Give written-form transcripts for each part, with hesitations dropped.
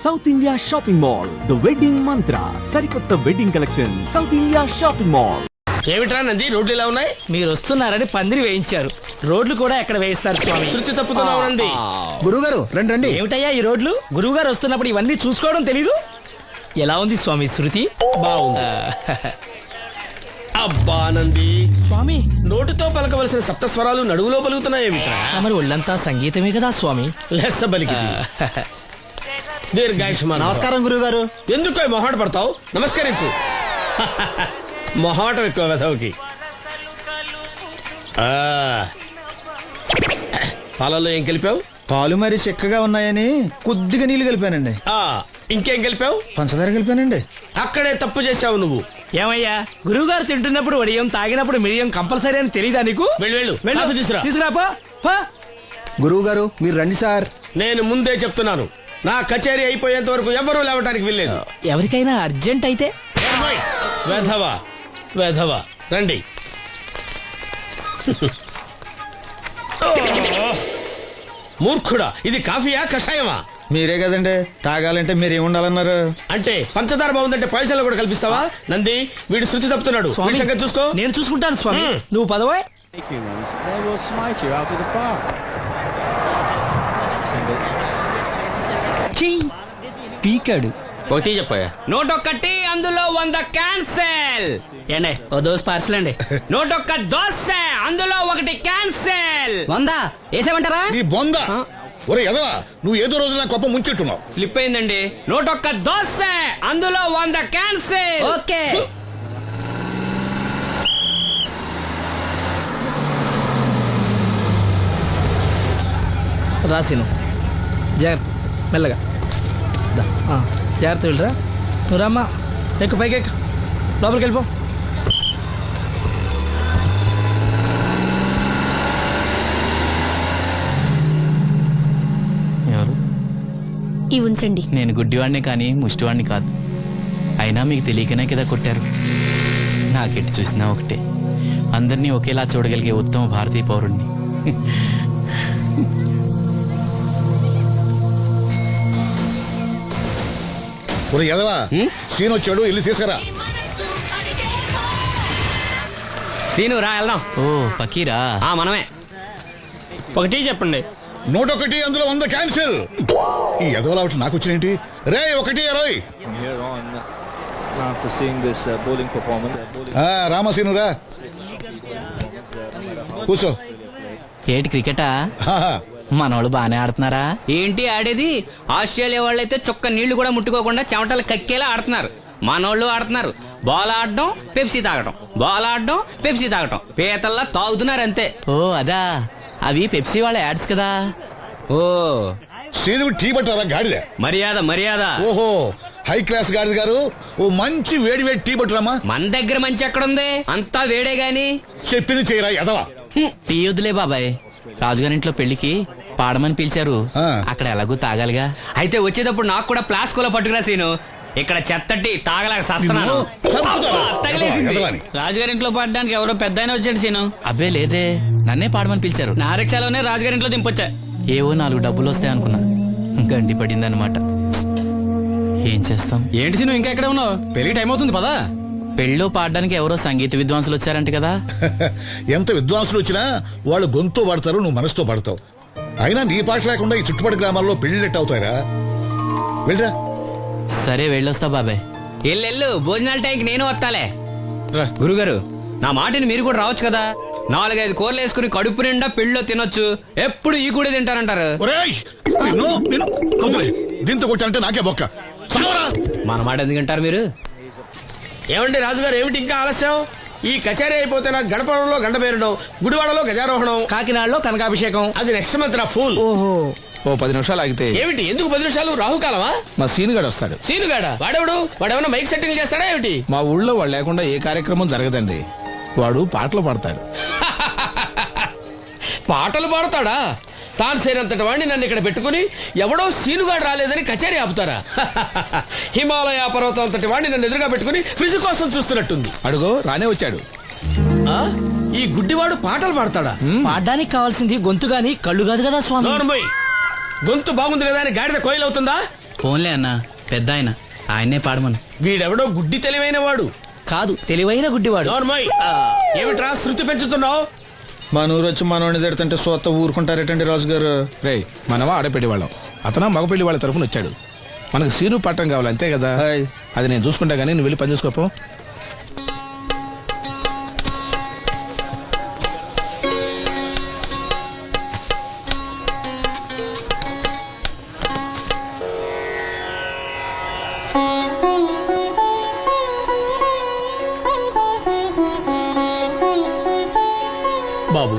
South India shopping mall the wedding మంత్ర సరికొత్త wedding collection south India shopping mall. ఏమిట్రా నంది, రోడ్లు ఇలా ఉన్నాయి? మీరు వస్తున్నారని పందిరి వేయించారు. రోడ్లు కూడా ఎక్కడ వేయిస్తారు స్వామి? శృతి తప్పుతున్నావు నంది. గురుగారు రండి రండి. ఏమిటయ్యా ఈ రోడ్లు? గురువు గారు వస్తున్నప్పుడు ఇవన్నీ చూసుకోవడం తెలీదు? ఎలా ఉంది స్వామి శృతి? బాగుంది. అబ్బా నంది, స్వామి నోటితో పలకవలసిన సప్తస్వరాలు నడువులో పలుకుతున్నాయేమిట్రా? మరి ఒళ్ళంతా సంగీతమే కదా స్వామి. లెస్స బలికి దీర్ఘాయుష్మాన్. నమస్కారం గురుగారు. ఎందుకు మొహాట పడతావు? నమస్కరించు. మొహాటం ఎక్కువ వెధవుకి. పాలల్లో ఏం కలిపావు? పాలు మరి చిక్కగా ఉన్నాయని కొద్దిగా నీళ్లు కలిపానండి. ఇంకేం కలిపావు? పంచదార కలిపానండి. అక్కడే తప్పు చేశావు నువ్వు. ఏమయ్యా, గురువు గారు తింటున్నప్పుడు వడియం, తాగినప్పుడు మిడియం కంపల్సరీ అని తెలీదా నీకు? వెళ్ళు కాఫీ తీసురా. తీసుకురాపో. గురువు గారు మీరు రండి సార్. నేను ముందే చెప్తున్నాను, నా కచేరీ అయిపోయేంత వరకు ఎవరూ లేవటానికి వెళ్ళలేదు. ఎవరికైనా అర్జెంట్ అయితే వెధవా వెధవా రండి. మూర్ఖుడా, ఇది కాఫీయా కషాయమా? మీరే కదండి తాగాలంటే మీరేముండాలన్నారు? అంటే పంచదార బాగుందంటే పైసలు కూడా కల్పిస్తావా? నంది, వీడు శృతి తప్పుతున్నాడు. వీడి సంగతి చూసుకో. నేను చూసుకుంటాను స్వామి. నువ్వు పదవా. They will smite you out of the park. That's the single. పీకాడు. ఒకటి చెప్పాయా? నోటొక్కటి అందులో 100 క్యాన్సెల్. ఏండే ఓ దోస్ పార్సల్ అండి. నోటొక్క దోశ అందులో 1 క్యాన్సెల్. 100 వేసేమంటారా? నీ బొంద. ఒరే ఎదవా, నువ్వు ఏదో రోజు నా గొప్ప ముంచెట్టున్నావు. స్లిప్ అయిందండి. నోటొక్క దోశ అందులో 100 క్యాన్సెల్. ఓకే. రాసిను జాగ్రత్త, మెల్లగా జాగ్రత్త వెళ్ళరా. నువ్వు రామ్మా, ఎక్కు పైకి ఎక్కు, లోపలికి వెళ్ళిపో. ఎవరు? ఇవి ఉంచండి. నేను గుడ్డివాడిని కానీ ముష్టివాడిని కాదు. అయినా మీకు తెలియకనే కదా కొట్టారు. నాకెట్టి చూసినా ఒకటే, అందరినీ ఒకేలా చూడగలిగే ఉత్తమ భారతీయ పౌరుణ్ణి. ఒరే ఎదవా, సీన్ వచ్చాడు, ఇల్లు తీసుకురా. సీను రా వెళ్దాం. ఓ పకీరా, మనమే. ఒకటి చెప్పండి. 101 అందులో 100 క్యాన్సిల్. ఈ ఎదవలా ఒకటి నాకు వచ్చినేంటి? రే 1-20. From here on, after seeing this bowling performance, రామసీను రా, కూర్చో. ఏటి క్రికెటా? మనోళ్ళు బానే ఆడుతున్నారా? ఏంటి ఆడేది? ఆస్ట్రేలియా వాళ్ళైతే చొక్క నీళ్లు కూడా ముట్టుకోకుండా చెమటలు కక్కేలా ఆడుతున్నారు. మనోళ్ళు ఆడుతున్నారు బాల్ ఆడడం, పెప్సీ తాగడం, బాల్ ఆడడం, పెప్సీ తాగడం, పీతల్లా తాగుతున్నారు అంతే. ఓ అదా, అవి పెప్సీ వాళ్ళ యాడ్స్ కదా. ఓ సీను టీ పట్టారా గాడిద? మర్యాద మర్యాద. ఓహో, హై క్లాస్ గాడిద గారు, ఓ మంచి వేడి వేడి టీ పట్టురామా. మన దగ్గర మంచి ఎక్కడుంది? అంతా వేడే గాని. చెప్పింది చేయరా ఎదవా. టీ వద్దులే బాబాయ్, రాజుగారింట్లో పెళ్లికి పాడమని పిలిచారు. అక్కడ ఎలాగూ తాగాలిగా. అయితే వచ్చేటప్పుడు నాకు కూడా ప్లాస్కోలో పట్టుకురా సీను. ఇక్కడ చెత్తటి తాగలేక సస్తున్నాను. రాజుగారింట్లో పడడానికి ఎవరో పెద్ద వచ్చాడు సీను. అబ్బే లేదే, నన్నే పాడమని పిలిచారు. నా రిక్షాలోనే రాజుగారింట్లో దింపొచ్చా. ఏవో 4 డబ్బులు వస్తాయి అనుకున్నా, గండి పడిందనమాట. ఏం చేస్తాం? ఏంటి సీను ఇంకా ఎక్కడ ఉన్నావు? పెళ్లి టైం అవుతుంది పదా. పెళ్ళిలో పాడడానికి ఎవరో సంగీత విద్వాంసులు వచ్చారంట కదా. ఎంత విద్వాంసులు వచ్చినా వాళ్ళు గొంతు పడతారు, నువ్వు మనసుతో పడతావు. అయినా నీ పాట లేకుండా ఈ చుట్టుపక్కల గ్రామాల్లో పెళ్లిళ్ళెట్ అవుతాయిరా. వెళ్ళరా. సరే వెళ్ళొస్తా బాబాయ్. ఎల్లెళ్ళు, భోజనాల టైంకి నేను వస్తాలే. గురుగారు, నా మాటిని మీరు కూడా రావచ్చు కదా. 4-5 కూరలు వేసుకుని కడుపు నిండా పెళ్ళిలో తినొచ్చు. ఎప్పుడు ఈ కూడా తింటారంటారు. దీంతో కొట్టాలంటే నాకే బొక్క. మన మాట ఎందుకు తింటారు మీరు? ఏమండి రాజుగారు, ఏమిటి ఇంకా ఆలస్యం? ఈ కచేరీ అయిపోతే నాకు గణపవరంలో గండ పేరడం, గుడివాడలో గజారోహణం, కాకినాడలో కనకాభిషేకం. అది నెక్స్ట్ మంత్ నా ఫూల్. ఓ 10 నిమిషాలు ఆగితే. ఏమిటి, ఎందుకు 10 నిమిషాలు? రాహుకాలమా? మా సీనుగాడు వస్తాడు. సీనుగాడా? వాడెవడు? వాడేమన్నా మైక్ సెట్టింగ్ చేస్తాడా ఏమిటి? మా ఊళ్ళో వాడు లేకుండా ఏ కార్యక్రమం జరగదండి. వాడు పాటలు పాడతాడు. పాటలు పాడతాడా? తాను సేనంతటి వాడిని నన్ను ఇక్కడ పెట్టుకుని ఎవడో సీనుగాడు రాలేదని కచేరీ ఆపుతారా? హిమాలయ పర్వతం అంతటి వాడిని నన్ను ఎదురుగా పెట్టుకుని ఫిజు కోసం చూస్తున్నట్టుంది. అడుగో రానే వచ్చాడు. ఈ గుడ్డివాడు పాటలు పాడతాడా? పాడడానికి కావాల్సింది గొంతు గాని కళ్ళు కాదు కదా స్వామి. గొంతు బాగుంది కదా అని గాడిద కోయిలవుతుందా? ఫోన్లే అన్న పెద్ద ఆయన ఆయన్నే పాడమను. వీడెవడో గుడ్డి తెలివైన వాడు కాదు తెలివైన గుడ్డివాడు. నోర్మోయ్. ఏమిట్రా శృతి పెంచుతున్నావు? మన ఊరు వచ్చి మనోడిని తిడుతుంటే సొత్త ఊరుకుంటారేటండి రాజు గారు. రే మనమా ఆడపెళ్లి వాళ్ళం, అతను మగపెళ్లి వాళ్ళ తరఫున వచ్చాడు. మనకు సీను పట్టం కావాలి అంతే కదా. అది నేను చూసుకుంటా గానీ నువ్వు వెళ్ళి పని చూసుకోపో. బాబు,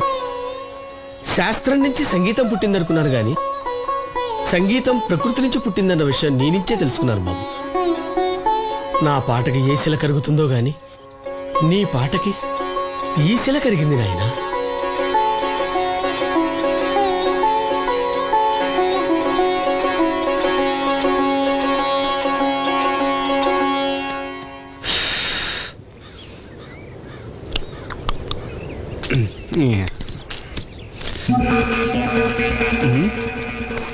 శాస్త్రం నుంచి సంగీతం పుట్టిందనుకున్నాను గాని సంగీతం ప్రకృతి నుంచి పుట్టిందన్న విషయం నీ నుంచే తెలుసుకున్నాను బాబు. నా పాటకి ఏ శిల కరుగుతుందో గాని నీ పాటకి ఈ శిల కరిగింది నాయనా.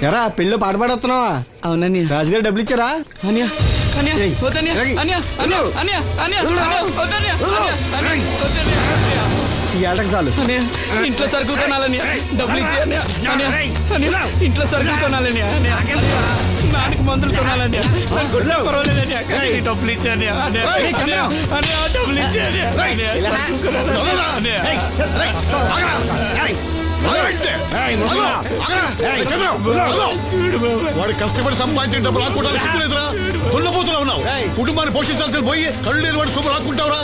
ఎరా పెళ్ళి పాట పాడుతున్నావా? అవునని రాజుగారు డబ్బులు ఇచ్చారా? ఈ ఏటకు చాలు. ఇంట్లో సరుకులు కొనాలని డబ్బులు ఇచ్చే ఇంట్లో సరుకులు కొనాలని నాన్నకి మందులు కొనాలని డబ్బులు ఇచ్చాను డబ్బులు ఇచ్చాను. వాడు కష్టపడి సంపాదించిన డబ్బులు ఆకుంటారు సిగ్గులేదురా? దున్నపోతున్నా ఉన్నావు. కుటుంబాన్ని పోషించాల్సిన పోయి కళ్ళు లేని వాడు శుభ్రం ఆకుంటావురా?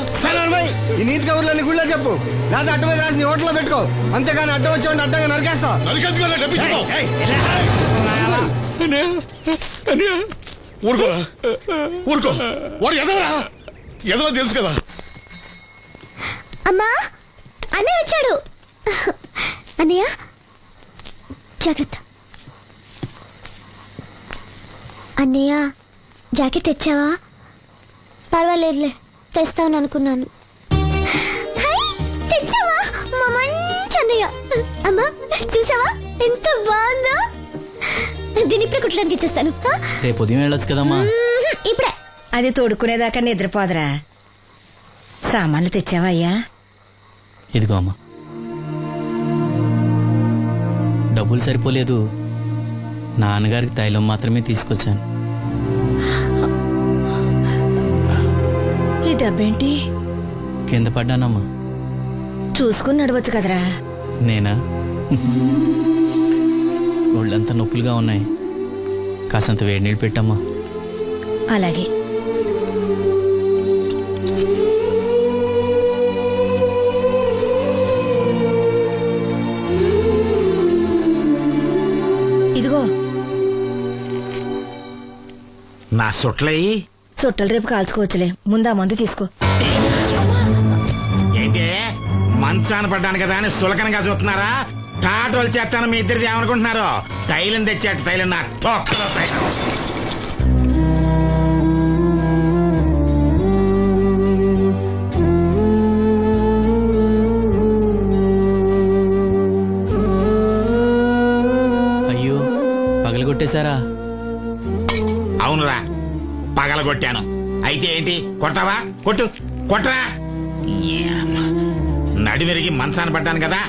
ఈ నీతి కబుర్లన్నీ గుళ్ళో చెప్పు, లేదా అడ్డ మీద రాసి నీ హోటల్లో పెట్టుకో. అంతేగాని అడ్డం వచ్చి అడ్డంగా నరికేస్తా. నరికెందుకు డబ్బిచ్చుకో. ఊరుకోరా, ఊరుకో. వాడు ఎదవరా? ఎదవ తెలుసు కదా. అమ్మా అన్నయ్య వచ్చాడు. అన్నయ్య జాగ్రత్త. అన్నయ్య జాకెట్ తెచ్చావా? పర్వాలేదులే, తెస్తావని అనుకున్నాను. తెచ్చావా? మా మంచి అన్నయ్య. అమ్మా చూసావా ఎంత బాగుందో? దీన్ని ఇప్పుడే కుట్టడానికి ఇచ్చేస్తాను. రేపు ఉదయం వెళ్ళొచ్చు కదమ్మా. ఇప్పుడే. అది తోడుకునేదాకా నిద్రపోదరా. సామాన్లు తెచ్చావా అయ్యా? ఇదిగో అమ్మా. డబ్బులు సరిపోలేదు, నాన్నగారికి తైలం మాత్రమే తీసుకొచ్చాను. ఈ డబ్బేంటి? కింద పడ్డానమ్మా. చూసుకుని నడవచ్చు కదరా. నేనా? ఒళ్ళంతా నొప్పులుగా ఉన్నాయి, కాసంత వేడి నీళ్ళు పెట్టమ్మా. అలాగే. ఇదిగో నా సొట్లయి చుట్టలు రేపు కాల్చుకోవచ్చులే, ముందా మందు తీసుకో. ఏంటే మంచాన పడ్డాను కదా అని సులకనగా చూస్తున్నారా? టాటోలు చేస్తాను మీ ఇద్దరిది ఏమనుకుంటున్నారు? తైలం తెచ్చాడు, తైలం నా తొక్కలో తైలం. అయ్యో, పగలగొట్టేశారా? అవునురా, పగలగొట్టాను. అయితే ఏంటి, కొడతావా? కొట్టు, కొట్టరా. నడివిరిగి మంచాన పడ్డాను కదా,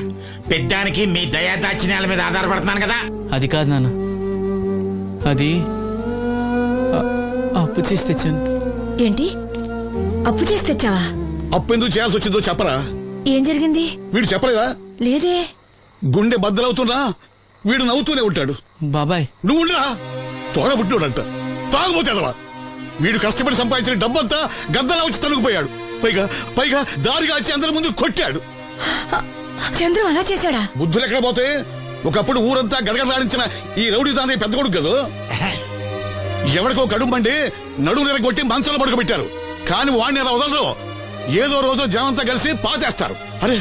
పెద్దానికి మీ దయాదాచిన్యాల మీద ఆధారపడుతున్నాను కదా. అది కాదు నాన్న, అది అప్పు చేసి తెచ్చాను. ఏంటి అప్పు చేసి తెచ్చావా? అప్పు ఎందుకు చేయాల్సి వచ్చిందో చెప్పరా? ఏం జరిగింది? వీడు చెప్పలేదా? లేదే. గుండె బద్దలవుతున్నా వీడు నవ్వుతూనే ఉంటాడు. బాబాయ్ నువ్వు ఉండరా, తోడబుట్టినోడంట, తాగుపోతేదవా. వీడు కష్టపడి సంపాదించిన డబ్బంతా గద్దలా వచ్చి తనుకుపోయాడు. పైగా పైగా దారిగా వచ్చి అందరి ముందు కొట్టాడు. చంద్రం అలా చేశాడా? బుద్ధులు ఎక్కడ పోతే, ఒకప్పుడు ఊరంతా గడగడలాడించిన ఈ రౌడీ దాని పెద్ద కొడుకు కదా. ఎవరికో కడుంబండి నడుము నిరగొట్టి మంచంలో పడుకోబెట్టారు. కానీ వాడిని అలా వదలరు. ఏదో రోజు జనంతా కలిసి పాతేస్తారు. అరే,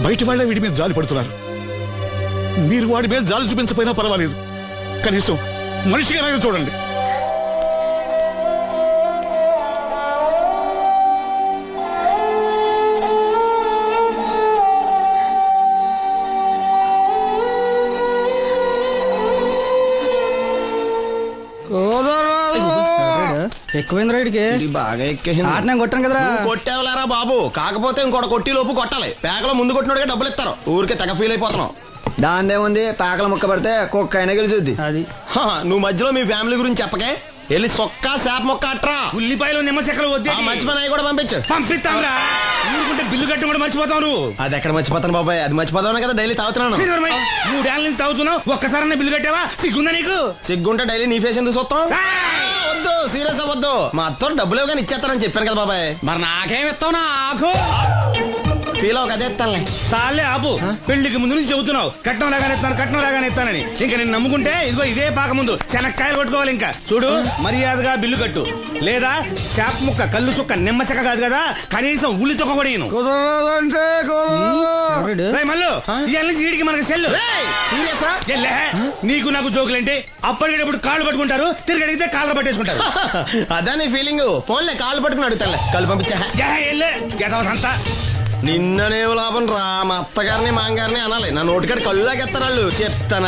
బయట వాళ్ళే వీడి మీద జాలి పడుతున్నారు. మీరు వాడి మీద జాలి చూపించపోయినా పర్వాలేదు, కనీసం మనిషిగా చూడండి. ఓదో ఎక్కువైంది రైడ్కి బాగా ఎక్కేసింది. ఆట నేను కొట్టాను కదరా. కొట్టేవలేరా బాబు, కాకపోతే ఇంకోటి కొట్టి లోపు కొట్టాలి. పేకలో ముందు కొట్టినోడిగా డబ్బులు ఇస్తారు. ఊరికే తెగ ఫీల్ అయిపోతున్నావు. దాందేముంది, పేకల ముక్క పడితే కుక్క అయినా గెలిచుద్ది. అది నువ్వు మధ్యలో మీ ఫ్యామిలీ గురించి చెప్పకే. వెళ్ళి సొక్క శాప మొక్క అట్రా. ఉల్లిపాయలు నిమ్మచెక్కలు వద్దే మంచి పని అవి కూడా పంపించు. పంపిస్తాంరా. ఊరుకుంటే బిల్లు కట్టి కూడా మర్చిపోతావు నువ్వు. అది ఎక్కడ మర్చిపోతాను బాబాయ్, అది మర్చిపోతావు కదా డైలీ తాగుతున్నాను. శ్రీధర్మయ్య, 3 ఏళ్ళ నుంచి తాగుతున్నావు, ఒక్కసారన్నా బిల్లు కట్టావా? సిగ్గుందా నీకు? సిగ్గుంటే డైలీ నీ ఫేస్ ఎందుకు చూస్తాం? వద్దు, సీరియస్ అవ్వద్దు. మా అత్తో డబ్బులు ఇవ్వగానే ఇచ్చేస్తానని చెప్పాను కదా బాబాయ్. మరి నాకేం ఇస్తావు నా ఆకు? ఫీల్ అవ్వక అదే ఇస్తానులే. సాలే ఆపు. పెళ్లికి ముందు నుంచి చెబుతున్నావు కట్నం లాగానే ఇస్తానని. ఇంకా నేను నమ్ముకుంటే ఇదిగో ఇదే పాక ముందు శనక్కాయలు కొట్టుకోవాలి. ఇంకా చూడు, మర్యాదగా బిల్లు కట్టు, లేదా చేప ముక్క, కళ్ళు చుక్క, నిమ్మ చెక్క కాదు కదా, కనీసం ఉల్లి తొక్క కూడా ఇయ్యను. రేయ్ మల్లు, ఇవాళ నుంచి వీడికి మనకి సెల్లు. సీరియసా? ఎల్లే, నీకు నాకు జోకులేంటి? అప్పటికేటప్పుడు కాళ్ళు పట్టుకుంటారు, తిరిగి అడిగితే కాళ్ళు పట్టేసుకుంటారు. అదే నీ ఫీలింగ్. ఫోన్లే కాళ్ళు పట్టుకుని అడుగుతానులే. కళ్ళు పంపించా. సంతా నిన్ననే లాభం రా. మా అత్తగారిని మాంగారిని అనాలి. నా నోటికాడ కళ్ళు లాగేస్తారు వాళ్ళు. చెప్తాను